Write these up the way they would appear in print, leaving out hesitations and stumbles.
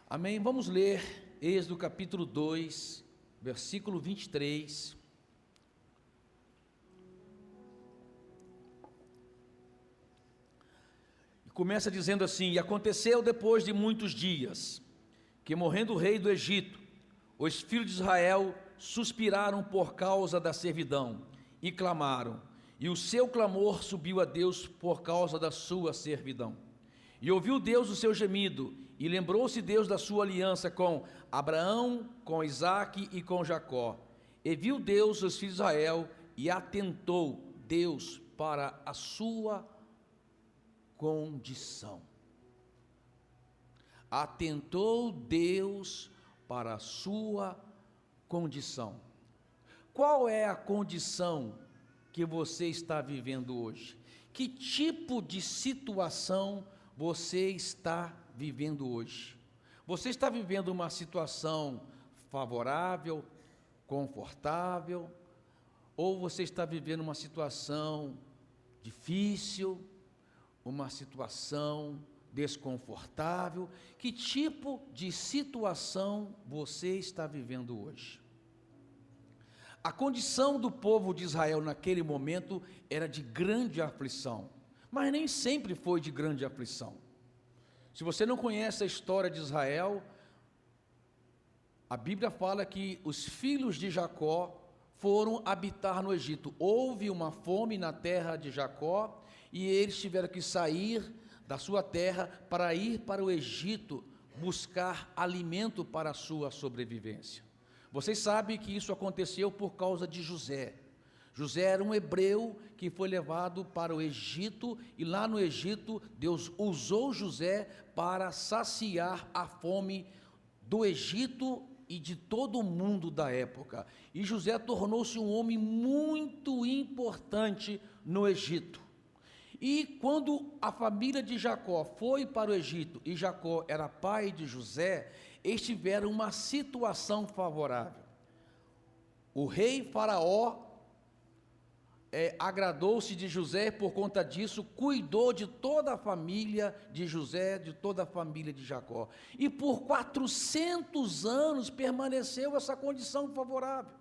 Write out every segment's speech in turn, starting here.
Amém? Vamos ler Êxodo capítulo 2, versículo 23. E começa dizendo assim: E aconteceu depois de muitos dias, que morrendo o rei do Egito, os filhos de Israel suspiraram por causa da servidão, e clamaram, e o seu clamor subiu a Deus por causa da sua servidão. E ouviu Deus o seu gemido, e lembrou-se Deus da sua aliança com Abraão, com Isaque e com Jacó. E viu Deus os filhos de Israel, e atentou Deus para a sua condição. Atentou Deus para a sua condição. Qual é a condição que você está vivendo hoje? Que tipo de situação você está vivendo hoje? Você está vivendo uma situação favorável, confortável, ou você está vivendo uma situação difícil, uma situação desconfortável? Que tipo de situação você está vivendo hoje? A condição do povo de Israel naquele momento era de grande aflição, mas nem sempre foi de grande aflição. Se você não conhece a história de Israel, a Bíblia fala que os filhos de Jacó foram habitar no Egito. Houve uma fome na terra de Jacó e eles tiveram que sair da sua terra para ir para o Egito buscar alimento para a sua sobrevivência. Vocês sabem que isso aconteceu por causa de José. José era um hebreu que foi levado para o Egito, e lá no Egito Deus usou José para saciar a fome do Egito e de todo o mundo da época. E José tornou-se um homem muito importante no Egito. E quando a família de Jacó foi para o Egito, e Jacó era pai de José, eles tiveram uma situação favorável. O rei Faraó agradou-se de José, por conta disso, cuidou de toda a família de José, de toda a família de Jacó. E por 400 anos permaneceu essa condição favorável.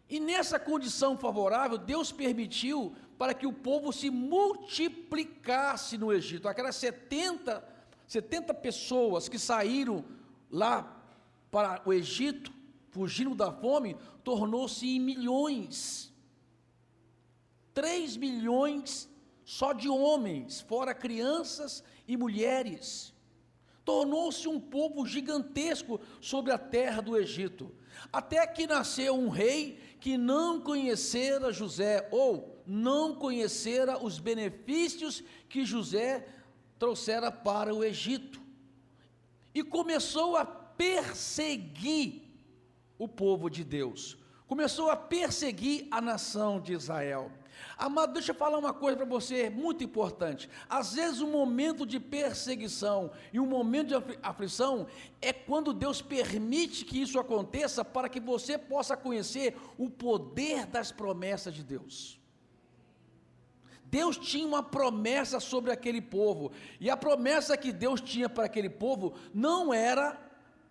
E nessa condição favorável, Deus permitiu para que o povo se multiplicasse no Egito. Aquelas 70 pessoas que saíram lá para o Egito, fugindo da fome, tornou-se em milhões. 3 milhões só de homens, fora crianças e mulheres. Tornou-se um povo gigantesco sobre a terra do Egito. Até que nasceu um rei que não conhecera José, ou não conhecera os benefícios que José trouxera para o Egito. E começou a perseguir o povo de Deus. Começou a perseguir a nação de Israel. Amado, deixa eu falar uma coisa para você muito importante. Às vezes um momento de perseguição e um momento de aflição é quando Deus permite que isso aconteça, para que você possa conhecer o poder das promessas de Deus. Deus tinha uma promessa sobre aquele povo, e a promessa que Deus tinha para aquele povo não era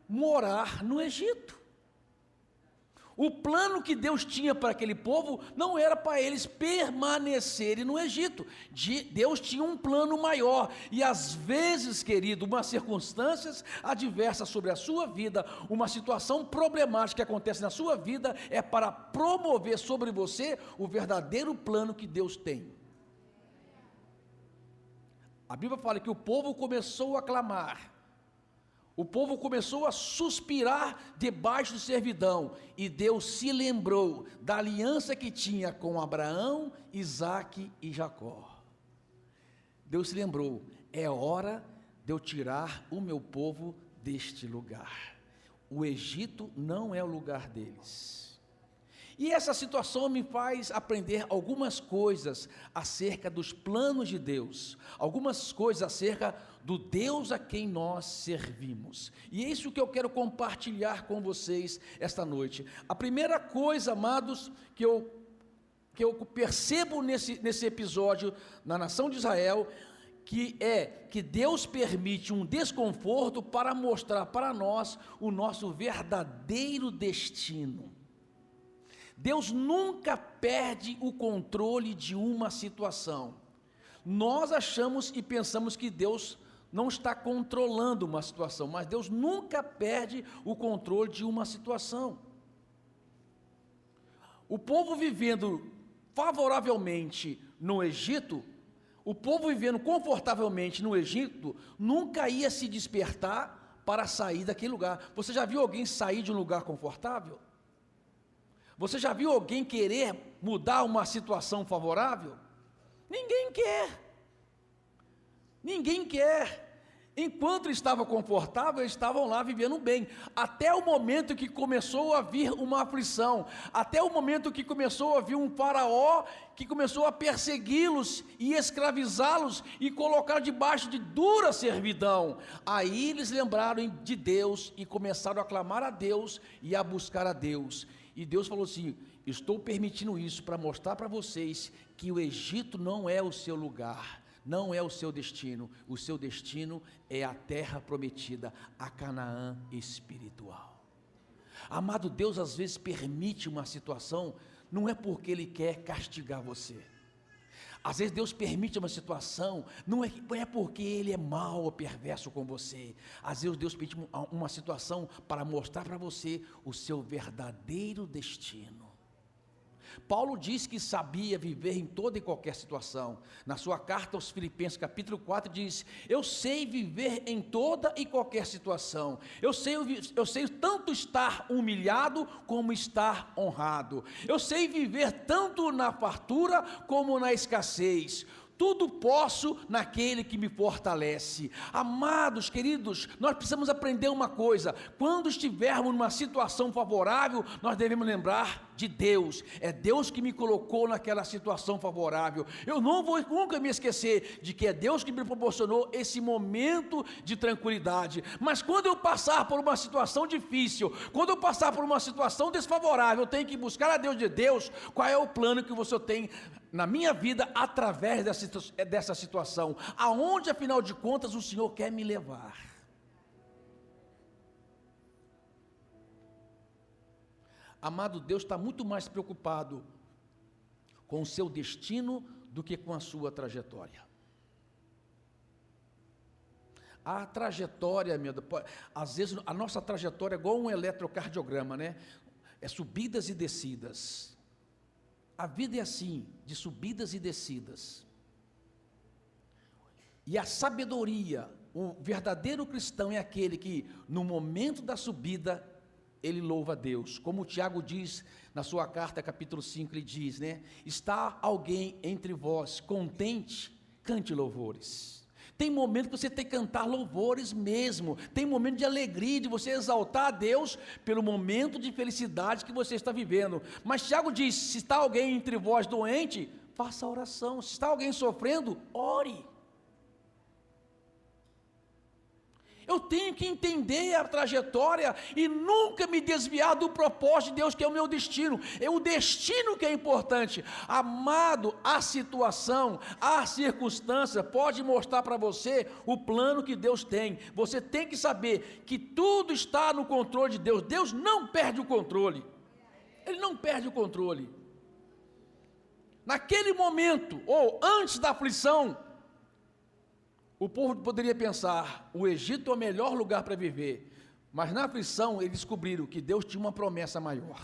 morar no Egito. O plano que Deus tinha para aquele povo não era para eles permanecerem no Egito. Deus tinha um plano maior, e às vezes, querido, umas circunstâncias adversas sobre a sua vida, uma situação problemática que acontece na sua vida, é para promover sobre você o verdadeiro plano que Deus tem. A Bíblia fala que o povo começou a clamar, o povo começou a suspirar debaixo de servidão, e Deus se lembrou da aliança que tinha com Abraão, Isaque e Jacó. Deus se lembrou: é hora de eu tirar o meu povo deste lugar. O Egito não é o lugar deles. E essa situação me faz aprender algumas coisas acerca dos planos de Deus, algumas coisas acerca do Deus a quem nós servimos. E é isso que eu quero compartilhar com vocês esta noite. A primeira coisa, amados, que eu percebo nesse episódio na nação de Israel, que Deus permite um desconforto para mostrar para nós o nosso verdadeiro destino. Deus nunca perde o controle de uma situação. Nós achamos e pensamos que Deus não está controlando uma situação, mas Deus nunca perde o controle de uma situação. O povo vivendo favoravelmente no Egito, o povo vivendo confortavelmente no Egito, nunca ia se despertar para sair daquele lugar. Você já viu alguém sair de um lugar confortável? Você já viu alguém querer mudar uma situação favorável? Ninguém quer. Ninguém quer. Enquanto estava confortável, eles estavam lá vivendo bem, até o momento que começou a vir uma aflição, até o momento que começou a vir um faraó, que começou a persegui-los e escravizá-los e colocar debaixo de dura servidão. Aí eles lembraram de Deus e começaram a clamar a Deus e a buscar a Deus. E Deus falou assim: estou permitindo isso para mostrar para vocês que o Egito não é o seu lugar, não é o seu destino é a terra prometida, a Canaã espiritual. Amado, Deus às vezes permite uma situação, não é porque Ele quer castigar você. Às vezes Deus permite uma situação, não é porque Ele é mau ou perverso com você. Às vezes Deus permite uma situação para mostrar para você o seu verdadeiro destino. Paulo diz que sabia viver em toda e qualquer situação. Na sua carta aos Filipenses, capítulo 4, diz: eu sei viver em toda e qualquer situação. Eu sei tanto estar humilhado como estar honrado. Eu sei viver tanto na fartura como na escassez. Tudo posso naquele que me fortalece. Amados, queridos, nós precisamos aprender uma coisa: quando estivermos numa situação favorável, nós devemos lembrar de Deus. É Deus que me colocou naquela situação favorável. Eu não vou nunca me esquecer de que é Deus que me proporcionou esse momento de tranquilidade. Mas quando eu passar por uma situação difícil, quando eu passar por uma situação desfavorável, eu tenho que buscar a Deus de Deus. Qual é o plano que você tem na minha vida através dessa situação? Aonde, afinal de contas, o Senhor quer me levar? Amado, Deus está muito mais preocupado com o seu destino do que com a sua trajetória. A trajetória, às vezes a nossa trajetória é igual um eletrocardiograma, né? É subidas e descidas. A vida é assim, de subidas e descidas. E a sabedoria, o verdadeiro cristão é aquele que, no momento da subida, ele louva a Deus. Como o Tiago diz na sua carta, capítulo 5, ele diz, né? Está alguém entre vós contente? Cante louvores. Tem momento que você tem que cantar louvores mesmo. Tem momento de alegria, de você exaltar a Deus pelo momento de felicidade que você está vivendo. Mas Tiago diz: se está alguém entre vós doente, faça oração. Se está alguém sofrendo, ore. Eu tenho que entender a trajetória e nunca me desviar do propósito de Deus, que é o meu destino. É o destino que é importante. Amado, a situação, a circunstância pode mostrar para você o plano que Deus tem. Você tem que saber que tudo está no controle de Deus. Deus não perde o controle. Ele não perde o controle. Naquele momento, ou antes da aflição, o povo poderia pensar: o Egito é o melhor lugar para viver. Mas na aflição eles descobriram que Deus tinha uma promessa maior.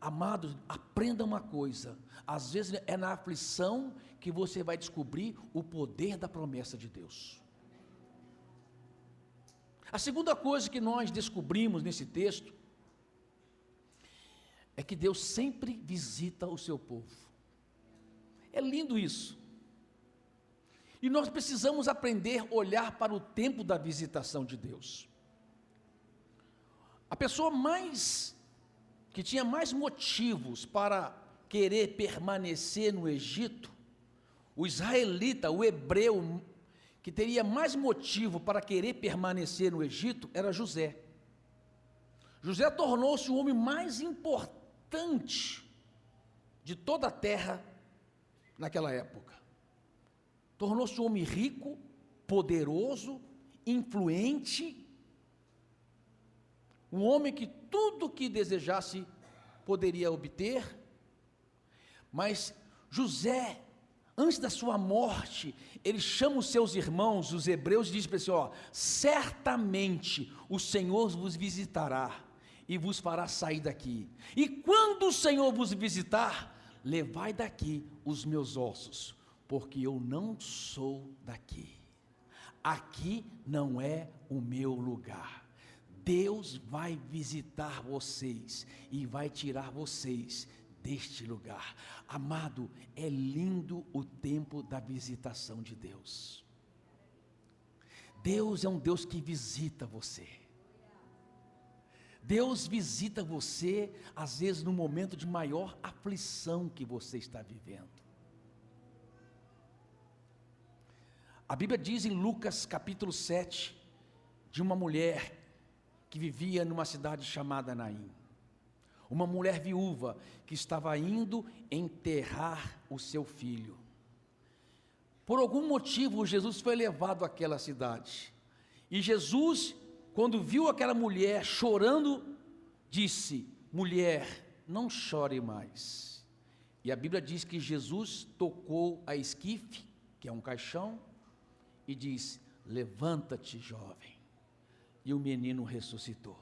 Amados, aprenda uma coisa: às vezes é na aflição que você vai descobrir o poder da promessa de Deus. A segunda coisa que nós descobrimos nesse texto é que Deus sempre visita o seu povo. É lindo isso. E nós precisamos aprender a olhar para o tempo da visitação de Deus. A pessoa que tinha mais motivos para querer permanecer no Egito, o israelita, o hebreu, que teria mais motivo para querer permanecer no Egito, era José. José tornou-se o homem mais importante de toda a terra naquela época. tornou-se um homem rico, poderoso, influente, um homem que tudo que desejasse poderia obter. Mas José, antes da sua morte, ele chama os seus irmãos, os hebreus, e diz para eles: certamente o Senhor vos visitará e vos fará sair daqui. E quando o Senhor vos visitar, levai daqui os meus ossos, porque eu não sou daqui. Aqui não é o meu lugar. Deus vai visitar vocês e vai tirar vocês deste lugar. Amado, é lindo o tempo da visitação de Deus. Deus é um Deus que visita você. Deus visita você, às vezes, no momento de maior aflição que você está vivendo. A Bíblia diz em Lucas capítulo 7, de uma mulher que vivia numa cidade chamada Naim. Uma mulher viúva que estava indo enterrar o seu filho. Por algum motivo, Jesus foi levado àquela cidade. E Jesus, quando viu aquela mulher chorando, disse: mulher, não chore mais. E a Bíblia diz que Jesus tocou a esquife, que é um caixão, e diz: levanta-te, jovem. E o menino ressuscitou.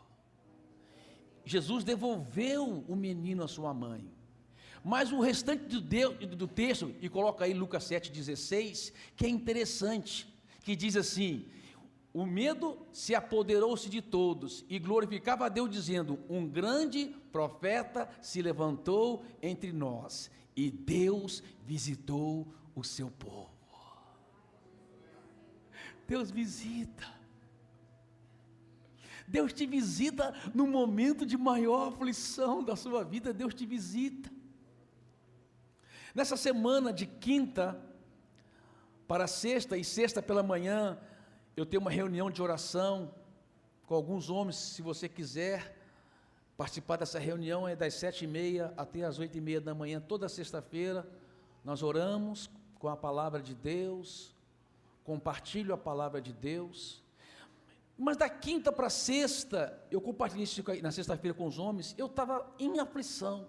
Jesus devolveu o menino à sua mãe. Mas o restante do texto, e coloca aí Lucas 7,16, que é interessante, que diz assim: o medo se apoderou-se de todos, e glorificava a Deus, dizendo: um grande profeta se levantou entre nós, e Deus visitou o seu povo. Deus visita. Deus te visita no momento de maior aflição da sua vida. Deus te visita. Nessa semana de quinta para sexta e sexta pela manhã, eu tenho uma reunião de oração com alguns homens. Se você quiser participar dessa reunião, é das 7h30 até as 8h30 da manhã, toda sexta-feira. Nós oramos com a palavra de Deus, compartilho a palavra de Deus. Mas da quinta para sexta, eu compartilhei isso na sexta-feira com os homens, eu estava em aflição.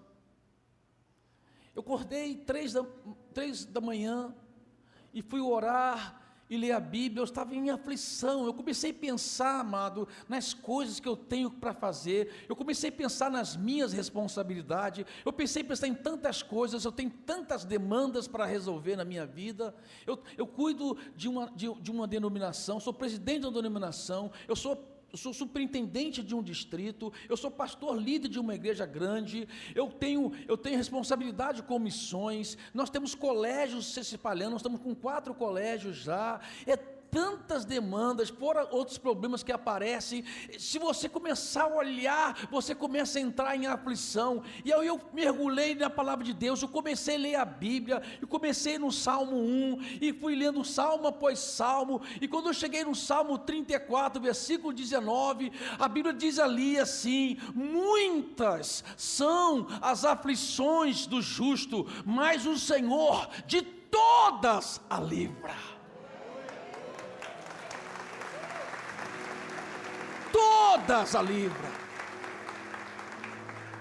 Eu acordei 3 da manhã e fui orar e ler a Bíblia. Eu estava em aflição. Eu comecei a pensar, amado, nas coisas que eu tenho para fazer. Eu comecei a pensar nas minhas responsabilidades. Eu pensei em pensar em tantas coisas. Eu tenho tantas demandas para resolver na minha vida. Eu cuido de uma denominação, sou presidente de uma denominação, eu sou superintendente de um distrito, eu sou pastor líder de uma igreja grande, eu tenho responsabilidade com missões, nós temos colégios se espalhando, nós estamos com 4 colégios já, tantas demandas, fora outros problemas que aparecem. Se você começar a olhar, você começa a entrar em aflição. E aí eu mergulhei na palavra de Deus, eu comecei a ler a Bíblia, eu comecei no Salmo 1, e fui lendo salmo após salmo, e quando eu cheguei no Salmo 34, versículo 19, a Bíblia diz ali assim: muitas são as aflições do justo, mas o Senhor de todas a livra. Todas a livra.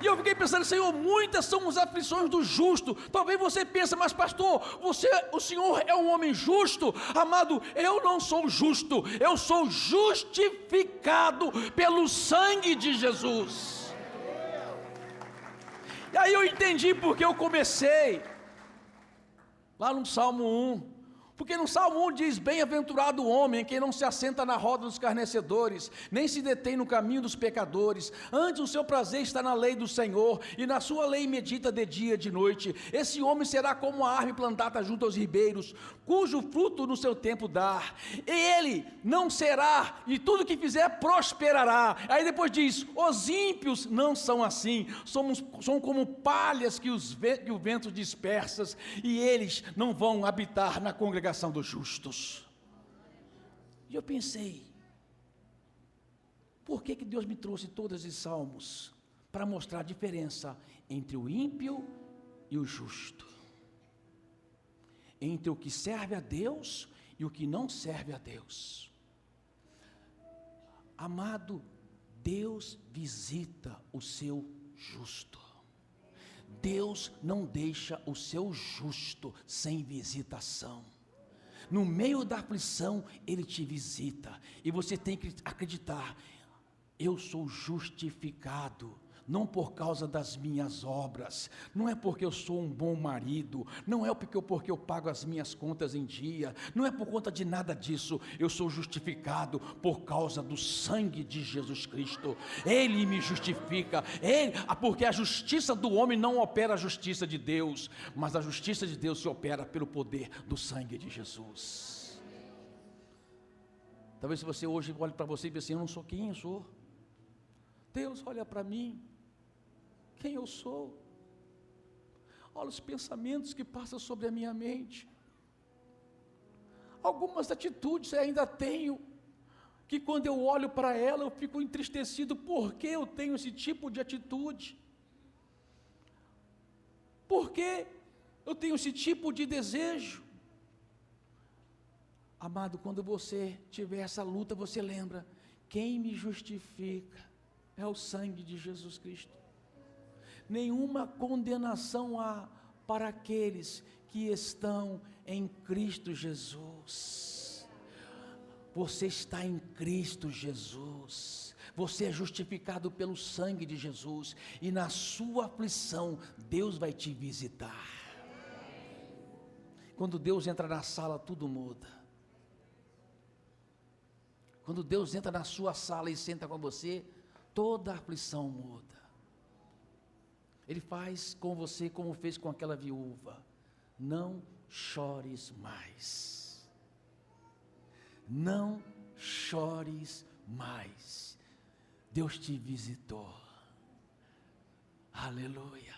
E eu fiquei pensando: Senhor, muitas são as aflições do justo. Talvez você pense: mas pastor, o Senhor é um homem justo. Amado, eu não sou justo, eu sou justificado pelo sangue de Jesus. E aí eu entendi porque eu comecei lá no Salmo 1. Porque no Salmo 1 diz: bem-aventurado o homem que não se assenta na roda dos escarnecedores, nem se detém no caminho dos pecadores, antes o seu prazer está na lei do Senhor, e na sua lei medita de dia e de noite. Esse homem será como a árvore plantada junto aos ribeiros, cujo fruto no seu tempo dá, e ele não será, e tudo que fizer prosperará. Aí depois diz: os ímpios não são assim, são como palhas que o vento dispersa, e eles não vão habitar na congregação dos justos. E eu pensei: por que Deus me trouxe todos esses salmos? Para mostrar a diferença entre o ímpio e o justo. entre o que serve a Deus e o que não serve a Deus. Amado, Deus visita o seu justo. Deus não deixa o seu justo sem visitação. No meio da aflição, Ele te visita. E você tem que acreditar: eu sou justificado, não por causa das minhas obras, não é porque eu sou um bom marido, não é porque eu pago as minhas contas em dia, não é por conta de nada disso. Eu sou justificado por causa do sangue de Jesus Cristo. Ele me justifica, porque a justiça do homem não opera a justiça de Deus, mas a justiça de Deus se opera pelo poder do sangue de Jesus. Talvez se você hoje olhe para você e pense assim: eu não sou quem eu sou. Deus olha para mim, quem eu sou? Olha os pensamentos que passam sobre a minha mente. Algumas atitudes eu ainda tenho, que quando eu olho para ela eu fico entristecido. Por que eu tenho esse tipo de atitude? Por que eu tenho esse tipo de desejo? Amado, quando você tiver essa luta, você lembra: quem me justifica é o sangue de Jesus Cristo. Nenhuma condenação há para aqueles que estão em Cristo Jesus. Você está em Cristo Jesus. Você é justificado pelo sangue de Jesus. E na sua aflição, Deus vai te visitar. Quando Deus entra na sala, tudo muda. Quando Deus entra na sua sala e senta com você, toda a aflição muda. Ele faz com você como fez com aquela viúva: não chores mais. Não chores mais. Deus te visitou. Aleluia.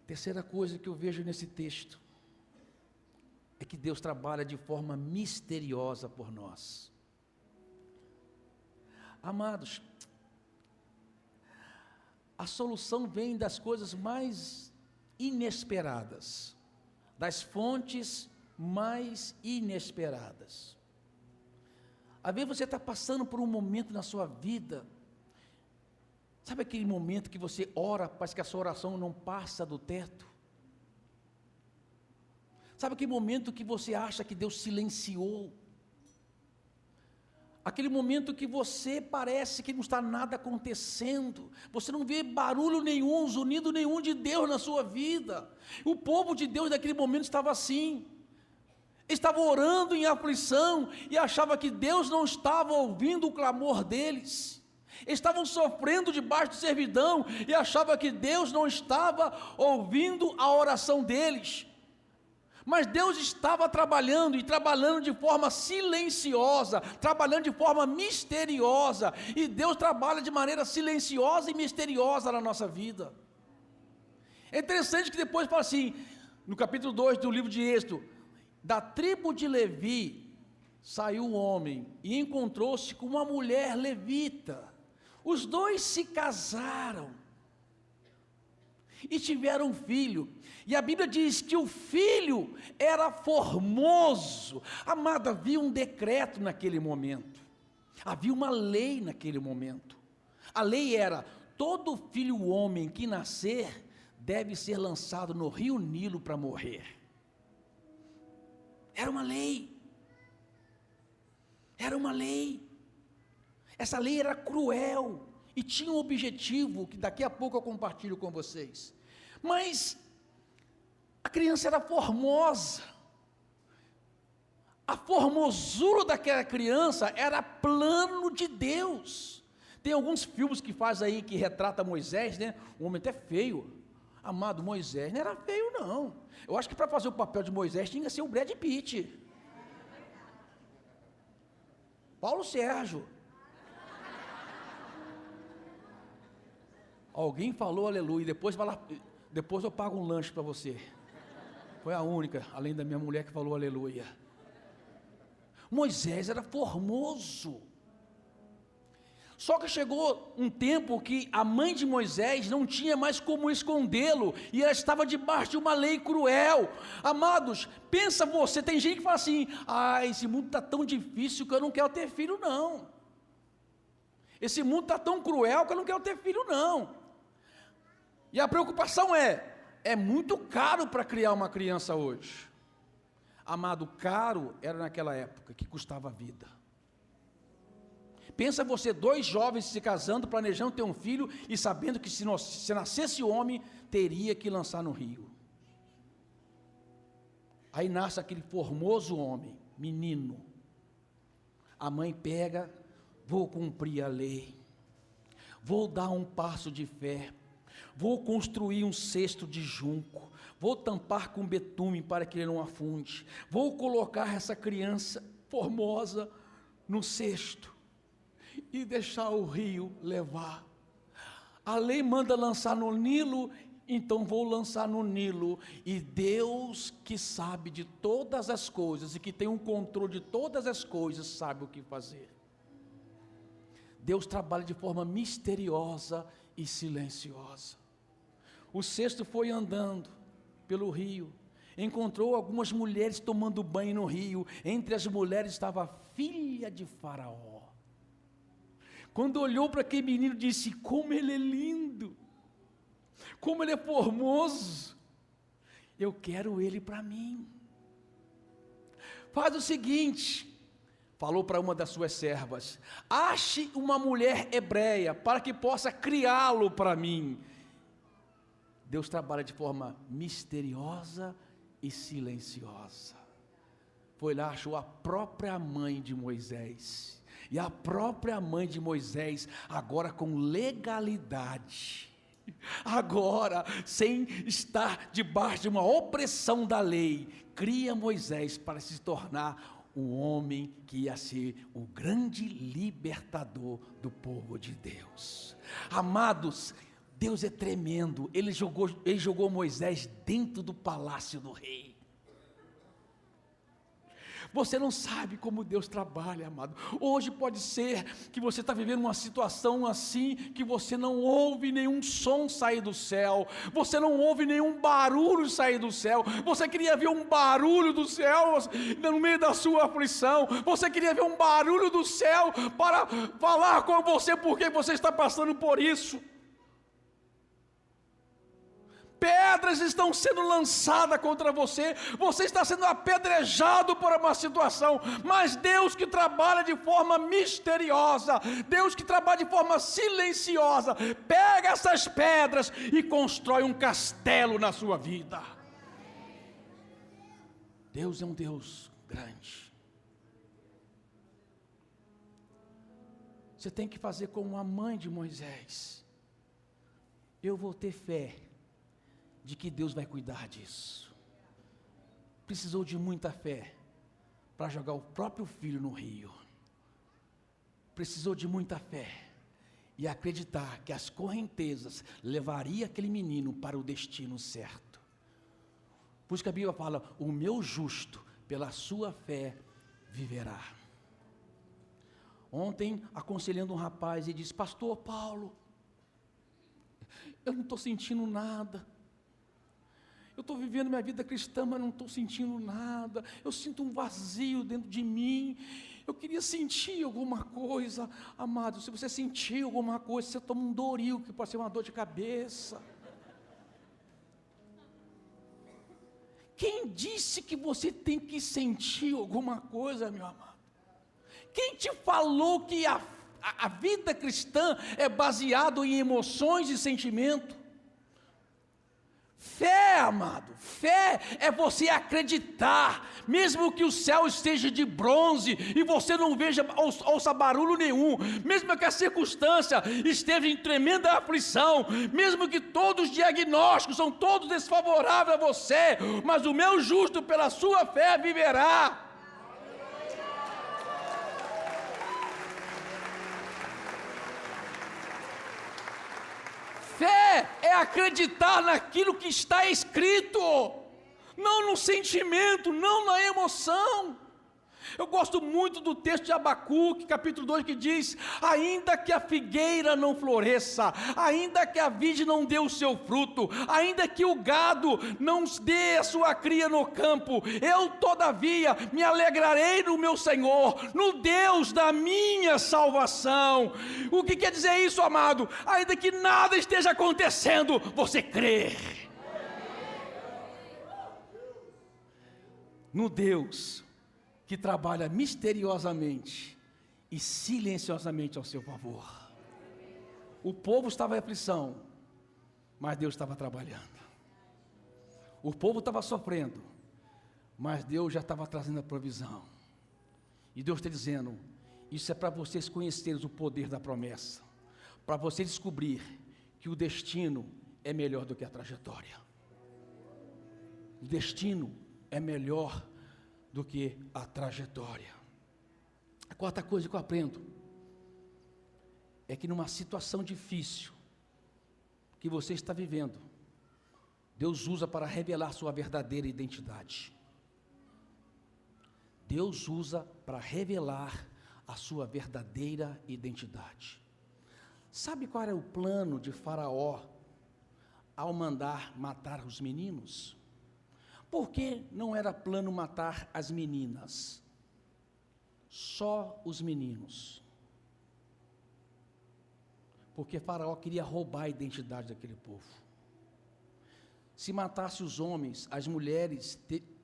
Terceira coisa que eu vejo nesse texto é que Deus trabalha de forma misteriosa por nós. Amados, a solução vem das coisas mais inesperadas, das fontes mais inesperadas. Às vezes você está passando por um momento na sua vida, sabe aquele momento que você ora, parece que a sua oração não passa do teto? Sabe aquele momento que você acha que Deus silenciou? Aquele momento que você parece que não está nada acontecendo, você não vê barulho nenhum, zunido nenhum de Deus na sua vida. O povo de Deus naquele momento estava assim, estava orando em aflição e achava que Deus não estava ouvindo o clamor deles. Estavam sofrendo debaixo de servidão e achava que Deus não estava ouvindo a oração deles. Mas Deus estava trabalhando, e trabalhando de forma silenciosa, trabalhando de forma misteriosa, e Deus trabalha de maneira silenciosa e misteriosa na nossa vida. É interessante que depois fala assim, no capítulo 2 do livro de Êxodo: da tribo de Levi saiu um homem e encontrou-se com uma mulher levita. Os dois se casaram e tiveram um filho, e a Bíblia diz que o filho era formoso. Amado, havia um decreto naquele momento, havia uma lei naquele momento. A lei era: todo filho homem que nascer deve ser lançado no rio Nilo para morrer. Era uma lei, era uma lei. Essa lei era cruel e tinha um objetivo que daqui a pouco eu compartilho com vocês. Mas a criança era formosa. A formosura daquela criança era plano de Deus. Tem alguns filmes que faz aí, que retrata Moisés, né? O homem até feio. Amado, Moisés não era feio não. Eu acho que para fazer o papel de Moisés tinha que ser o Brad Pitt, Paulo Sérgio. Alguém falou aleluia, depois eu pago um lanche para você. Foi a única, além da minha mulher, que falou aleluia. Moisés era formoso. Só que chegou um tempo que a mãe de Moisés não tinha mais como escondê-lo, e ela estava debaixo de uma lei cruel. Amados, pensa você, tem gente que fala assim: esse mundo está tão difícil que eu não quero ter filho não. Esse mundo está tão cruel que eu não quero ter filho não. E a preocupação é muito caro para criar uma criança hoje. Amado, caro era naquela época, que custava a vida. Pensa você, 2 jovens se casando, planejando ter um filho, e sabendo que se nascesse homem, teria que lançar no rio. Aí nasce aquele formoso homem, menino. A mãe pega: vou cumprir a lei, vou dar um passo de fé, vou construir um cesto de junco, vou tampar com betume para que ele não afunde, vou colocar essa criança formosa no cesto e deixar o rio levar. A lei manda lançar no Nilo, então vou lançar no Nilo. E Deus, que sabe de todas as coisas e que tem um controle de todas as coisas, sabe o que fazer. Deus trabalha de forma misteriosa e silenciosa. O cesto foi andando pelo rio, encontrou algumas mulheres tomando banho no rio. Entre as mulheres estava a filha de Faraó. Quando olhou para aquele menino, disse: como ele é lindo, como ele é formoso, eu quero ele para mim. Faz o seguinte, falou para uma das suas servas: ache uma mulher hebreia para que possa criá-lo para mim. Deus trabalha de forma misteriosa e silenciosa. Foi lá, achou a própria mãe de Moisés. E a própria mãe de Moisés, agora com legalidade, agora sem estar debaixo de uma opressão da lei, cria Moisés para se tornar um homem que ia ser o grande libertador do povo de Deus. Amados, Deus é tremendo. Ele jogou Moisés dentro do palácio do rei. Você não sabe como Deus trabalha, amado. Hoje pode ser que você está vivendo uma situação assim, que você não ouve nenhum som sair do céu, você não ouve nenhum barulho sair do céu. Você queria ver um barulho do céu no meio da sua aflição, você queria ver um barulho do céu para falar com você porque você está passando por isso. Pedras estão sendo lançadas contra você, você está sendo apedrejado por uma situação, mas Deus que trabalha de forma misteriosa, Deus que trabalha de forma silenciosa, pega essas pedras e constrói um castelo na sua vida. Deus é um Deus grande. Você tem que fazer como a mãe de Moisés. Eu vou ter fé de que Deus vai cuidar disso. Precisou de muita fé para jogar o próprio filho no rio. Precisou de muita fé e acreditar que as correntezas levariam aquele menino para o destino certo. Por isso que a Bíblia fala: o meu justo pela sua fé viverá. Ontem, aconselhando um rapaz, ele disse: pastor Paulo, eu não estou sentindo nada. Eu estou vivendo minha vida cristã, mas não estou sentindo nada. Eu sinto um vazio dentro de mim. Eu queria sentir alguma coisa. Amado, se você sentir alguma coisa, você toma um Doril, que pode ser uma dor de cabeça. Quem disse que você tem que sentir alguma coisa, meu amado? Quem te falou que a vida cristã é baseada em emoções e sentimento? Fé, amado, fé é você acreditar, mesmo que o céu esteja de bronze e você não veja, ouça barulho nenhum, mesmo que a circunstância esteja em tremenda aflição, mesmo que todos os diagnósticos são todos desfavoráveis a você, mas o meu justo pela sua fé viverá. Fé é acreditar naquilo que está escrito, não no sentimento, não na emoção. Eu gosto muito do texto de Abacuque, capítulo 2, que diz: ainda que a figueira não floresça, ainda que a vide não dê o seu fruto, ainda que o gado não dê a sua cria no campo, eu todavia me alegrarei no meu Senhor, no Deus da minha salvação. O que quer dizer isso, amado? Ainda que nada esteja acontecendo, você crê no Deus que trabalha misteriosamente e silenciosamente ao seu favor. O povo estava em aflição, mas Deus estava trabalhando. O povo estava sofrendo, mas Deus já estava trazendo a provisão. E Deus está dizendo: isso é para vocês conhecerem o poder da promessa, para vocês descobrir que o destino é melhor do que a trajetória. O destino é melhor do que a trajetória. A quarta coisa que eu aprendo é que numa situação difícil que você está vivendo, Deus usa para revelar sua verdadeira identidade. Deus usa para revelar a sua verdadeira identidade. Sabe qual era o plano de Faraó ao mandar matar os meninos? Por que não era plano matar as meninas? Só os meninos. Porque Faraó queria roubar a identidade daquele povo. Se matasse os homens, as mulheres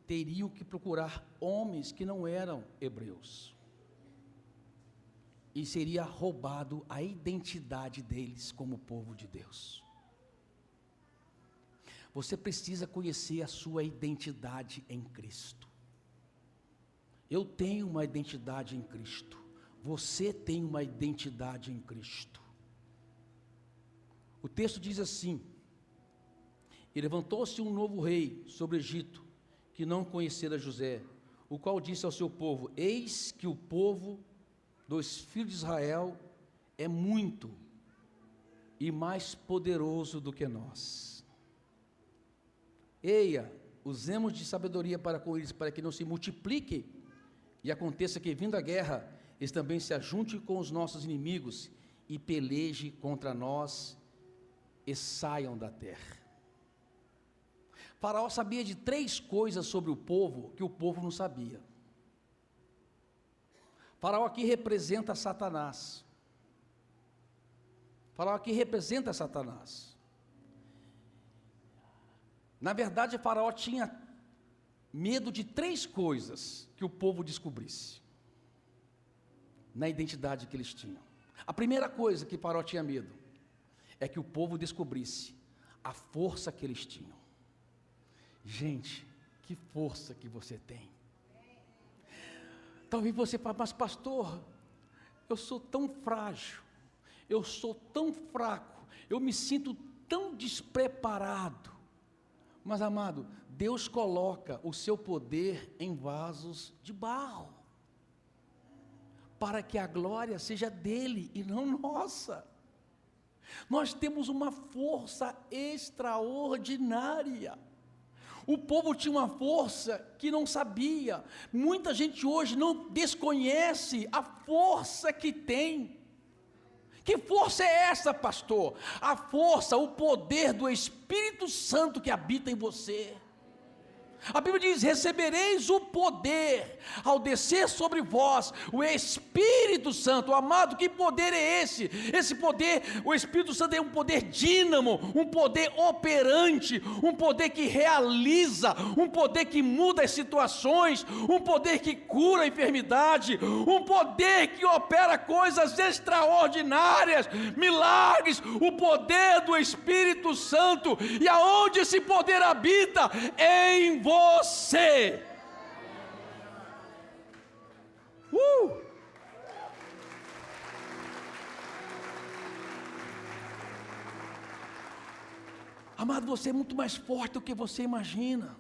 teriam que procurar homens que não eram hebreus. E seria roubado a identidade deles como povo de Deus. Você precisa conhecer a sua identidade em Cristo. Eu tenho uma identidade em Cristo. Você tem uma identidade em Cristo. O texto diz assim: e levantou-se um novo rei sobre o Egito, que não conhecera José, o qual disse ao seu povo: eis que o povo dos filhos de Israel é muito e mais poderoso do que nós. Eia, usemos de sabedoria para com eles, para que não se multiplique, e aconteça que, vindo a guerra, eles também se ajuntem com os nossos inimigos, e pelejem contra nós, e saiam da terra. Faraó sabia de 3 coisas sobre o povo, que o povo não sabia. Faraó aqui representa Satanás. Faraó aqui representa Satanás. Na verdade, Faraó tinha medo de 3 coisas que o povo descobrisse na identidade que eles tinham. A primeira coisa que Faraó tinha medo é que o povo descobrisse a força que eles tinham. Gente, que força que você tem. Talvez você fale: mas pastor, eu sou tão frágil, eu sou tão fraco, eu me sinto tão despreparado. Mas, amado, Deus coloca o seu poder em vasos de barro, para que a glória seja dele e não nossa. Nós temos uma força extraordinária. O povo tinha uma força que não sabia. Muita gente hoje não desconhece a força que tem. Que força é essa, pastor? A força, o poder do Espírito Santo que habita em você. A Bíblia diz: recebereis o poder ao descer sobre vós o Espírito Santo. Amado, que poder é esse? Esse poder, o Espírito Santo é um poder dínamo, um poder operante, um poder que realiza, um poder que muda as situações, um poder que cura a enfermidade, um poder que opera coisas extraordinárias, milagres, o poder do Espírito Santo. E aonde esse poder habita? Em você. Amado, você é muito mais forte do que você imagina.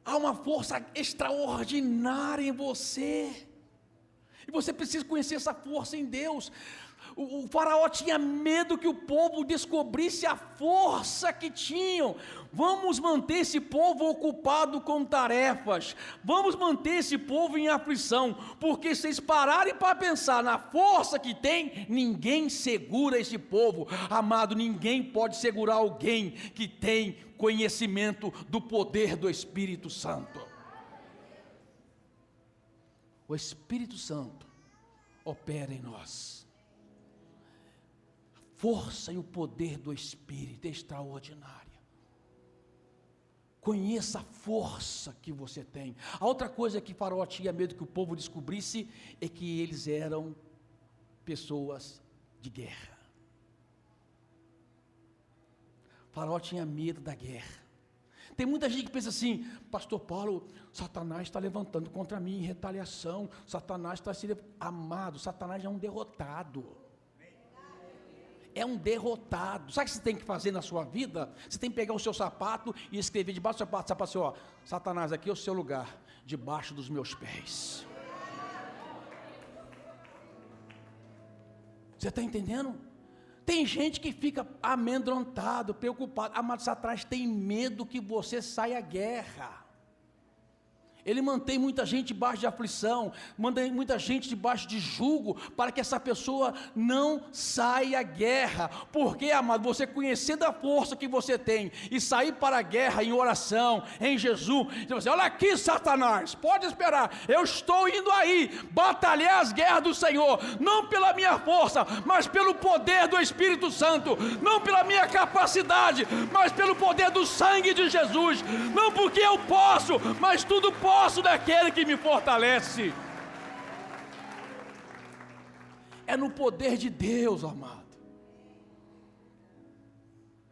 Há uma força extraordinária em você, e você precisa conhecer essa força em Deus. O faraó tinha medo que o povo descobrisse a força que tinham. Vamos manter esse povo ocupado com tarefas, vamos manter esse povo em aflição, porque se eles pararem para pensar na força que tem, ninguém segura esse povo. Amado, ninguém pode segurar alguém que tem conhecimento do poder do Espírito Santo. O Espírito Santo opera em nós. A força e o poder do Espírito é extraordinária. Conheça a força que você tem. A outra coisa que Faraó tinha medo que o povo descobrisse é que eles eram pessoas de guerra. Faraó tinha medo da guerra. Tem muita gente que pensa assim: pastor Paulo, Satanás está levantando contra mim em retaliação, Satanás está se levantando. Amado, Satanás é um derrotado. É um derrotado. Sabe o que você tem que fazer na sua vida? Você tem que pegar o seu sapato e escrever debaixo do sapato assim, ó: Satanás, aqui é o seu lugar, debaixo dos meus pés. Você está entendendo? Tem gente que fica amedrontado, preocupado. Amado, Satanás tem medo que você saia à guerra. Ele mantém muita gente debaixo de aflição, mantém muita gente debaixo de jugo, para que essa pessoa não saia à guerra. Porque, amado, você conhecendo a força que você tem e sair para a guerra em oração, em jejum, então você: olha aqui, Satanás, pode esperar, eu estou indo aí batalhar as guerras do Senhor, não pela minha força, mas pelo poder do Espírito Santo, não pela minha capacidade, mas pelo poder do sangue de Jesus, não porque eu posso, mas tudo posso daquele que me fortalece. É no poder de Deus, amado.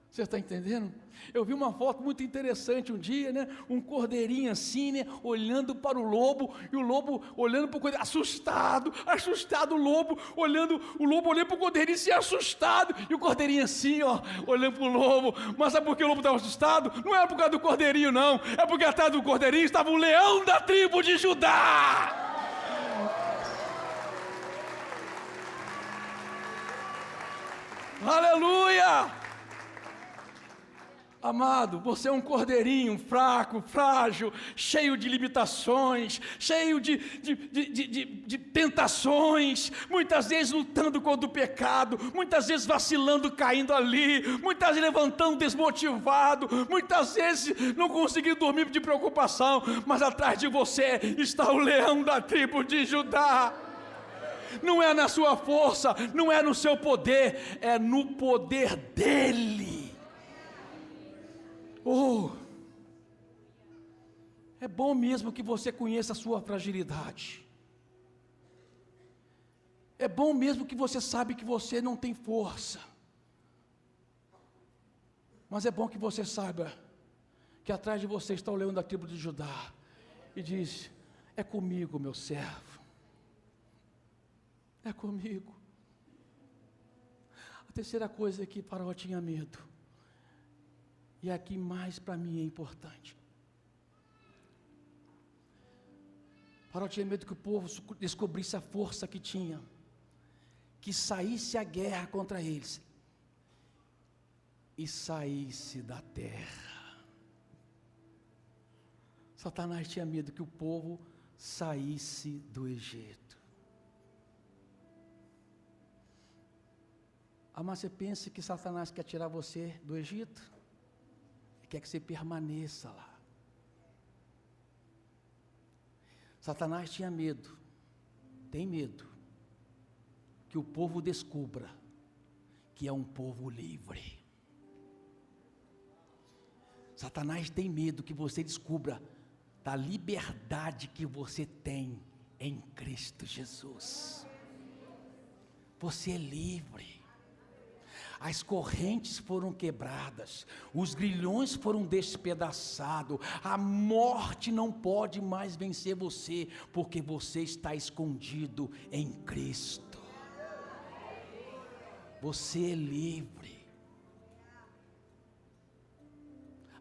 Você está entendendo? Eu vi uma foto muito interessante um dia, né? Um cordeirinho assim, né? Olhando para o lobo, e o lobo olhando para o cordeirinho, assustado, o lobo olhando para o cordeirinho, se assustado, e o cordeirinho assim, ó, olhando para o lobo. Mas sabe por que o lobo estava assustado? Não era por causa do cordeirinho, não, é porque atrás do cordeirinho estava o leão da tribo de Judá. Aleluia! Amado, você é um cordeirinho fraco, frágil, cheio de limitações, cheio de tentações, muitas vezes lutando contra o pecado, muitas vezes vacilando, caindo ali, muitas vezes levantando desmotivado, muitas vezes não conseguindo dormir de preocupação, mas atrás de você está o leão da tribo de Judá. Não é na sua força, não é no seu poder, é no poder dele. Oh, é bom mesmo que você conheça a sua fragilidade. É bom mesmo que você sabe que você não tem força. Mas é bom que você saiba que atrás de você está o leão da tribo de Judá e diz: é comigo, meu servo. É comigo. A terceira coisa é que Faraó tinha medo. E aqui mais para mim é importante. Faraó tinha medo que o povo descobrisse a força que tinha, que saísse a guerra contra eles e saísse da terra. Satanás tinha medo que o povo saísse do Egito. Mas você pensa que Satanás quer tirar você do Egito? Quer que você permaneça lá. Satanás tinha medo, tem medo, que o povo descubra que é um povo livre. Satanás tem medo que você descubra da liberdade que você tem em Cristo Jesus. Você é livre. As correntes foram quebradas, os grilhões foram despedaçados, a morte não pode mais vencer você, porque você está escondido em Cristo. Você é livre.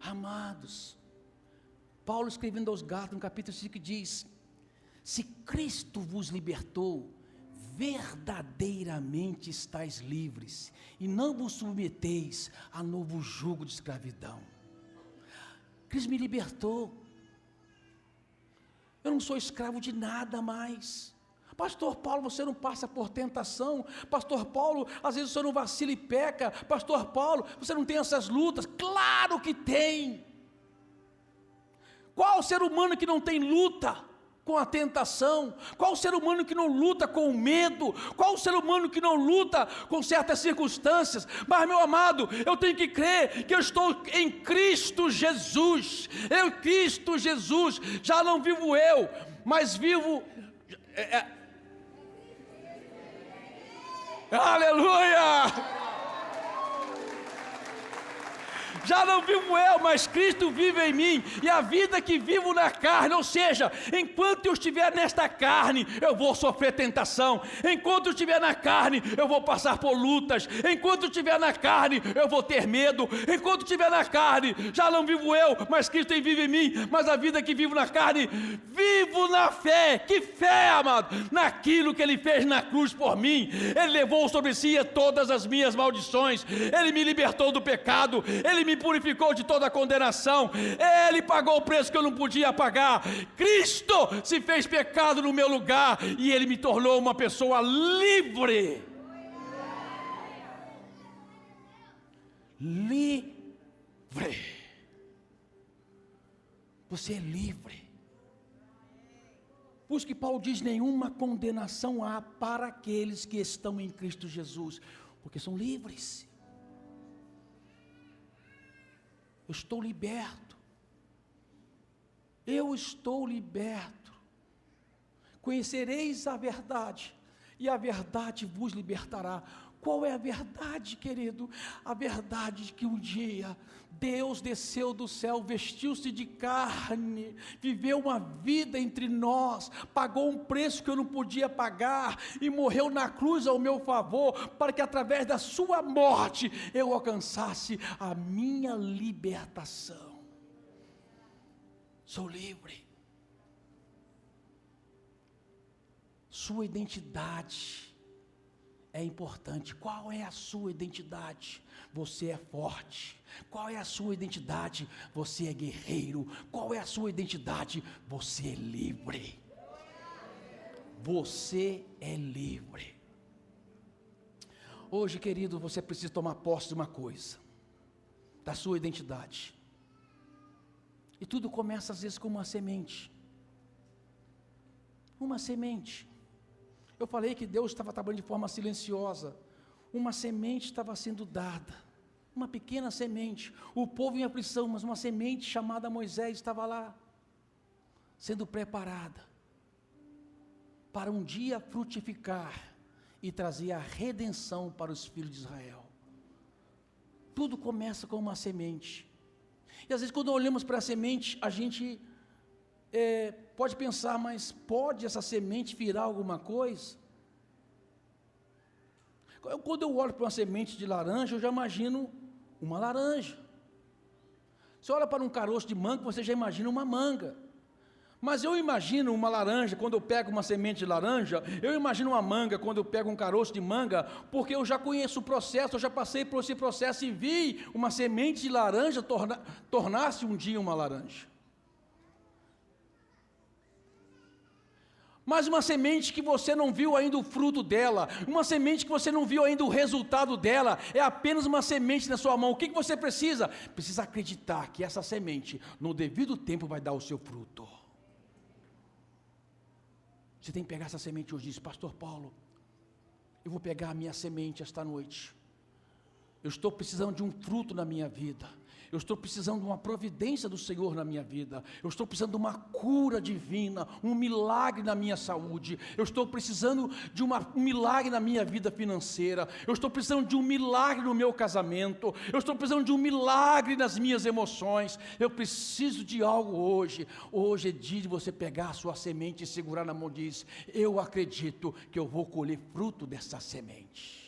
Amados, Paulo escrevendo aos Gálatas no capítulo 5 diz: se Cristo vos libertou, verdadeiramente estáis livres, e não vos submeteis a novo jugo de escravidão. Cristo me libertou. Eu não sou escravo de nada mais. Pastor Paulo, você não passa por tentação. Pastor Paulo, às vezes você não vacila e peca. Pastor Paulo, você não tem essas lutas. Claro que tem. Qual ser humano que não tem luta com a tentação? Qual ser humano que não luta com o medo? Qual ser humano que não luta com certas circunstâncias? Mas, meu amado, eu tenho que crer que eu estou em Cristo Jesus. Em Cristo Jesus, já não vivo eu, mas vivo... Aleluia! Já não vivo eu, mas Cristo vive em mim, e a vida que vivo na carne, ou seja, enquanto eu estiver nesta carne, eu vou sofrer tentação, enquanto eu estiver na carne, eu vou passar por lutas, enquanto eu estiver na carne, eu vou ter medo, enquanto eu estiver na carne, já não vivo eu, mas Cristo vive em mim, mas a vida que vivo na carne, vivo na fé. Que fé, amado? Naquilo que Ele fez na cruz por mim. Ele levou sobre si todas as minhas maldições, Ele me libertou do pecado, Ele me purificou de toda a condenação, Ele pagou o preço que eu não podia pagar. Cristo se fez pecado no meu lugar, e Ele me tornou uma pessoa livre. Livre. Você é livre. Por isso que Paulo diz: nenhuma condenação há para aqueles que estão em Cristo Jesus, porque são livres. Eu estou liberto. Eu estou liberto. Conhecereis a verdade, e a verdade vos libertará. Qual é a verdade, querido? A verdade de que um dia Deus desceu do céu, vestiu-se de carne, viveu uma vida entre nós, pagou um preço que eu não podia pagar, e morreu na cruz ao meu favor, para que através da sua morte eu alcançasse a minha libertação. Sou livre. Sua identidade é importante. Qual é a sua identidade? Você é forte. Qual é a sua identidade? Você é guerreiro. Qual é a sua identidade? Você é livre. Você é livre. Hoje, querido, você precisa tomar posse de uma coisa, da sua identidade. E tudo começa às vezes com uma semente. Uma semente. Eu falei que Deus estava trabalhando de forma silenciosa. Uma semente estava sendo dada, uma pequena semente. O povo em aflição, mas uma semente chamada Moisés estava lá, sendo preparada para um dia frutificar e trazer a redenção para os filhos de Israel. Tudo começa com uma semente. E às vezes quando olhamos para a semente, a gente pode pensar, mas pode essa semente virar alguma coisa? Quando eu olho para uma semente de laranja, eu já imagino uma laranja. Você olha para um caroço de manga, você já imagina uma manga. Mas eu imagino uma laranja, quando eu pego uma semente de laranja, eu imagino uma manga, quando eu pego um caroço de manga, porque eu já conheço o processo, eu já passei por esse processo e vi uma semente de laranja tornar-se um dia uma laranja. Mas uma semente que você não viu ainda o fruto dela, uma semente que você não viu ainda o resultado dela, é apenas uma semente na sua mão. O que você precisa? Precisa acreditar que essa semente, no devido tempo, vai dar o seu fruto. Você tem que pegar essa semente hoje e dizer: pastor Paulo, eu vou pegar a minha semente esta noite. Eu estou precisando de um fruto na minha vida. Eu estou precisando de uma providência do Senhor na minha vida. Eu estou precisando de uma cura divina, um milagre na minha saúde. Eu estou precisando de um milagre na minha vida financeira. Eu estou precisando de um milagre no meu casamento. Eu estou precisando de um milagre nas minhas emoções. Eu preciso de algo hoje. Hoje é dia de você pegar a sua semente e segurar na mão e dizer: eu acredito que eu vou colher fruto dessa semente.